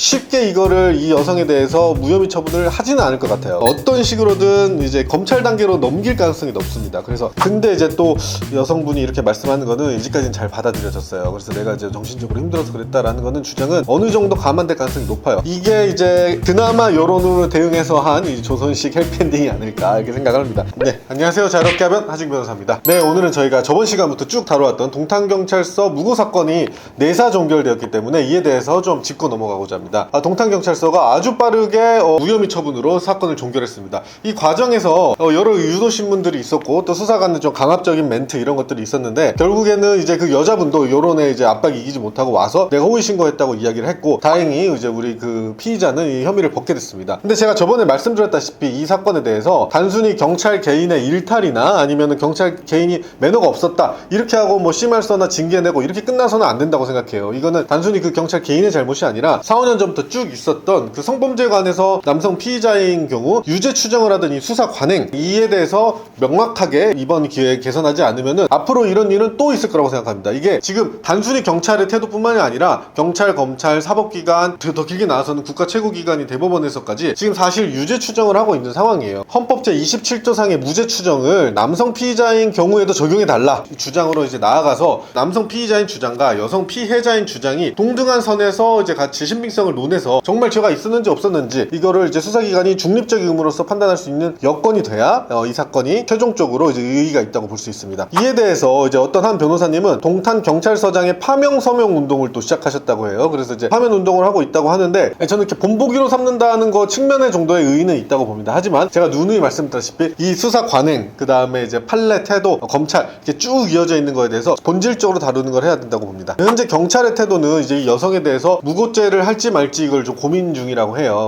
쉽게 이거를 이 여성에 대해서 무혐의 처분을 하지는 않을 것 같아요. 어떤 식으로든 이제 검찰 단계로 넘길 가능성이 높습니다. 그래서 근데 이제 또 여성분이 이렇게 말씀하는 거는 이제까지는 잘 받아들여졌어요. 그래서 내가 이제 정신적으로 힘들어서 그랬다라는 거는 주장은 어느 정도 감안될 가능성이 높아요. 이게 이제 그나마 여론으로 대응해서 한 이 조선식 해피엔딩이 아닐까 이렇게 생각을 합니다. 네, 안녕하세요. 자유롭게 하면 하직 변호사입니다. 네, 오늘은 저희가 저번 시간부터 쭉 다뤄왔던 동탄경찰서 무고 사건이 내사 종결되었기 때문에 이에 대해서 좀 짚고 넘어가고자 합니다. 동탄경찰서가 아주 빠르게 무혐의 처분으로 사건을 종결했습니다. 이 과정에서 여러 유도신문들이 있었고 또 수사관은 좀 강압적인 멘트 이런 것들이 있었는데 결국에는 이제 그 여자분도 여론에 이제 압박이 이기지 못하고 와서 내가 허위 신고했다고 이야기를 했고 다행히 이제 우리 그 피의자는 이 혐의를 벗게 됐습니다. 근데 제가 저번에 말씀드렸다시피 이 사건에 대해서 단순히 경찰 개인의 일탈이나 아니면 경찰 개인이 매너가 없었다 이렇게 하고 뭐 심할서나 징계내고 이렇게 끝나서는 안 된다고 생각해요. 이거는 단순히 그 경찰 개인의 잘못이 아니라 4, 5년 전부터 쭉 있었던 그 성범죄에 관해서 남성 피의자인 경우 유죄 추정을 하던 이 수사 관행 이에 대해서 명확하게 이번 기회에 개선하지 않으면은 앞으로 이런 일은 또 있을 거라고 생각합니다. 이게 지금 단순히 경찰의 태도뿐만이 아니라 경찰, 검찰, 사법기관 더 길게 나와서는 국가 최고기관인 대법원에서까지 지금 사실 유죄 추정을 하고 있는 상황이에요. 헌법 제27조상의 무죄 추정을 남성 피의자인 경우에도 적용해달라 주장으로 이제 나아가서 남성 피의자인 주장과 여성 피해자인 주장이 동등한 선에서 이제 같이 신빙성을 논해서 정말 죄가 있었는지 없었는지 이거를 이제 수사기관이 중립적 의무로서 판단할 수 있는 여건이 돼야 이 사건이 최종적으로 이제 의의가 있다고 볼 수 있습니다. 이에 대해서 이제 어떤 한 변호사님은 동탄 경찰서장의 파명 서명 운동을 또 시작하셨다고 해요. 그래서 이제 파면 운동을 하고 있다고 하는데 저는 이렇게 본보기로 삼는다는 거 측면의 정도의 의의는 있다고 봅니다. 하지만 제가 누누이 말씀드렸다시피 이 수사 관행 그 다음에 이제 판례 태도 검찰 이렇게 쭉 이어져 있는 거에 대해서 본질적으로 다루는 걸 해야 된다고 봅니다. 현재 경찰의 태도는 이제 이 여성에 대해서 무고죄를 할지 말지 이걸 좀 고민 중이라고 해요.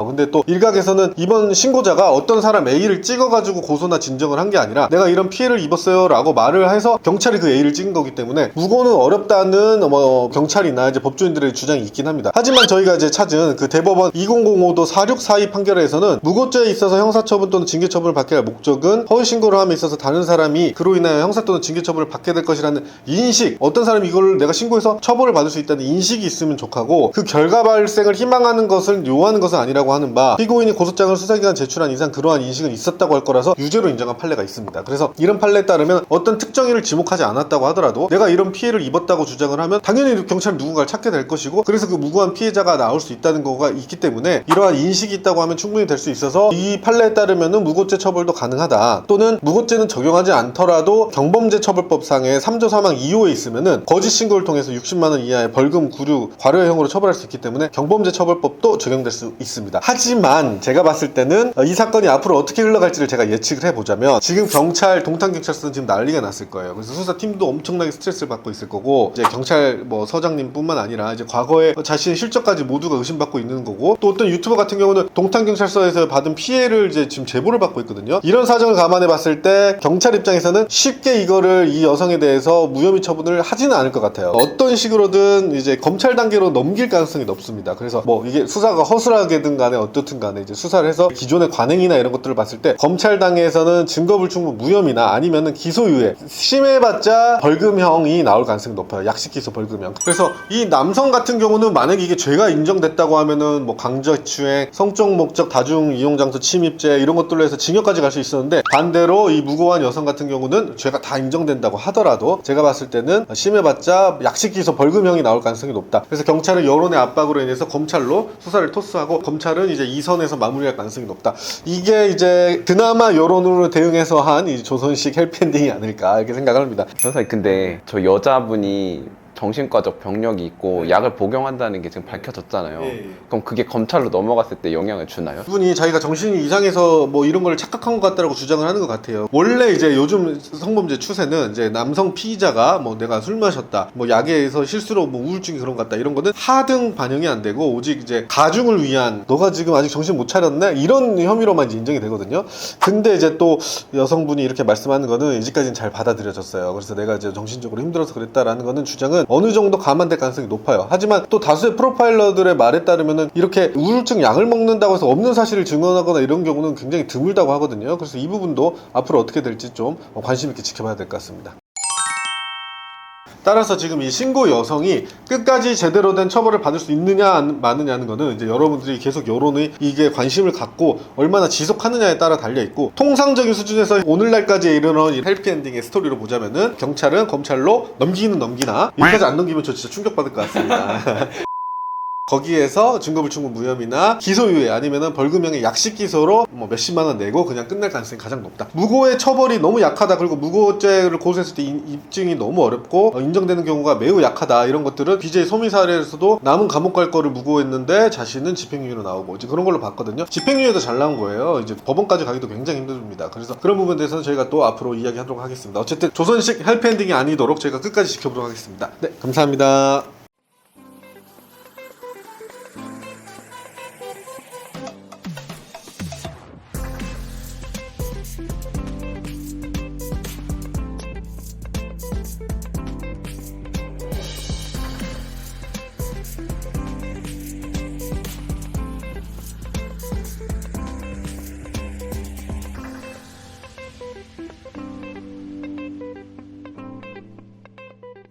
근데 또 일각에서는 이번 신고자가 어떤 사람 A를 찍어가지고 고소나 진정을 한 게 아니라 내가 이런 피해를 입었어요 라고 말을 해서 경찰이 그 A를 찍은 거기 때문에 무고는 어렵다는 경찰이나 이제 법조인들의 주장이 있긴 합니다. 하지만 저희가 이제 찾은 그 대법원 2005도 4642 판결에서는 무고죄에 있어서 형사처분 또는 징계처분을 받게 할 목적은 허위 신고를 함에 있어서 다른 사람이 그로 인하여 형사 또는 징계처분을 받게 될 것이라는 인식 어떤 사람이 이걸 내가 신고해서 처벌을 받을 수 있다는 인식이 있으면 족하고 그 결과 발생을 희망하는 것을 요하는 것은 아니라고 하는 바 피고인이 고소장을 수사기관 제출한 이상 그러한 인식은 있었다고 할 거라서 유죄로 인정한 판례가 있습니다. 그래서 이런 판례에 따르면 어떤 특정인을 지목하지 않았다고 하더라도 내가 이런 피해를 입었다고 주장을 하면 당연히 경찰은 누군가를 찾게 될 것이고 그래서 그 무고한 피해자가 나올 수 있다는 거가 있기 때문에 이러한 인식이 있다고 하면 충분히 될 수 있어서 이 판례에 따르면은 무고죄 처벌도 가능하다. 또는 무고죄는 적용하지 않더라도 경범죄처벌법상의 3조 3항 2호에 있으면은 거짓 신고를 통해서 60만원 이하의 벌금, 구류, 과료형으로 처벌할 수 있기 때문에 경범죄처벌법도 적용될 수 있습니다. 하지만 제가 봤을 때는 이 사건이 앞으로 어떻게 흘러갈지를 제가 예측을 해보자면 지금 동탄경찰서는 지금 난리가 났을 거예요. 그래서 수사팀도 엄청나게 스트레스를 받고 있을 거고 이제 경찰 서장님뿐만 아니라 이제 과거에 자신의 실적까지 모두가 의심받고 있는 거고 또 어떤 유튜버 같은 경우는 동탄경찰서에서 받은 피해를 이제 지금 제보를 받고 있거든요. 이런 사정을 감안해 봤을 때 경찰 입장에서는 쉽게 이거를 이 여성에 대해서 무혐의 처분을 하지는 않을 것 같아요. 어떤 식으로든 이제 검찰 단계로 넘길 가능성이 높습니다. 그래서 이게 수사가 허술하게든 간에 어떻든 간에 이제 수사를 해서 기존의 관행이나 이런 것들을 봤을 때 검찰당에서는 증거불충분 무혐의나 아니면은 기소유예 심해봤자 벌금형이 나올 가능성이 높아요. 약식기소 벌금형. 그래서 이 남성 같은 경우는 만약에 이게 죄가 인정됐다고 하면은 강제추행, 성적 목적 다중 이용장소 침입죄 이런 것들로 해서 징역까지 갈 수 있었는데 반대로 이 무고한 여성 같은 경우는 죄가 다 인정된다고 하더라도 제가 봤을 때는 심해봤자 약식기소 벌금형이 나올 가능성이 높다. 그래서 경찰은 여론의 압박으로 인해서 검찰로 수사를 토스하고 검찰은 이제 이 선에서 마무리할 가능성이 높다. 이게 이제 그나마 여론으로 대응해서 한 이 조선식 해피엔딩이 아닐까 이렇게 생각을 합니다. 변호사님 근데 저 여자분이 정신과적 병력이 있고 약을 복용한다는 게 지금 밝혀졌잖아요. 그럼 그게 검찰로 넘어갔을 때 영향을 주나요? 그분이 자기가 정신이 이상해서 이런 걸 착각한 것 같다라고 주장을 하는 것 같아요. 원래 이제 요즘 성범죄 추세는 이제 남성 피의자가 내가 술 마셨다, 약에서 실수로 우울증이 그런 것 같다 이런 거는 하등 반영이 안 되고 오직 이제 가중을 위한 너가 지금 아직 정신 못 차렸네 이런 혐의로만 이제 인정이 되거든요. 근데 이제 또 여성분이 이렇게 말씀하는 거는 이제까지는 잘 받아들여졌어요. 그래서 내가 이제 정신적으로 힘들어서 그랬다라는 거는 주장은 어느 정도 감안될 가능성이 높아요. 하지만 또 다수의 프로파일러들의 말에 따르면은 이렇게 우울증 약을 먹는다고 해서 없는 사실을 증언하거나 이런 경우는 굉장히 드물다고 하거든요. 그래서 이 부분도 앞으로 어떻게 될지 좀 관심 있게 지켜봐야 될 것 같습니다. 따라서 지금 이 신고 여성이 끝까지 제대로 된 처벌을 받을 수 있느냐 마느냐는 거는 이제 여러분들이 계속 여론의 이게 관심을 갖고 얼마나 지속하느냐에 따라 달려있고, 통상적인 수준에서 오늘날까지 이르는 이 해피엔딩의 스토리로 보자면은 경찰은 검찰로 넘기는 넘기나 여기까지 안 넘기면 저 진짜 충격받을 것 같습니다. 거기에서 증거불충분 무혐의나 기소유예 아니면은 벌금형의 약식 기소로 뭐 몇십만 원 내고 그냥 끝날 가능성이 가장 높다. 무고의 처벌이 너무 약하다, 그리고 무고죄를 고소했을 때 입증이 너무 어렵고 인정되는 경우가 매우 약하다, 이런 것들은 BJ 소미 사례에서도 남은 감옥 갈 거를 무고했는데 자신은 집행유예로 나오고 이제 그런 걸로 봤거든요. 집행유예도 잘 나온 거예요. 이제 법원까지 가기도 굉장히 힘듭니다. 그래서 그런 부분에 대해서는 저희가 또 앞으로 이야기하도록 하겠습니다. 어쨌든 조선식 해피엔딩이 아니도록 저희가 끝까지 지켜보도록 하겠습니다. 네, 감사합니다.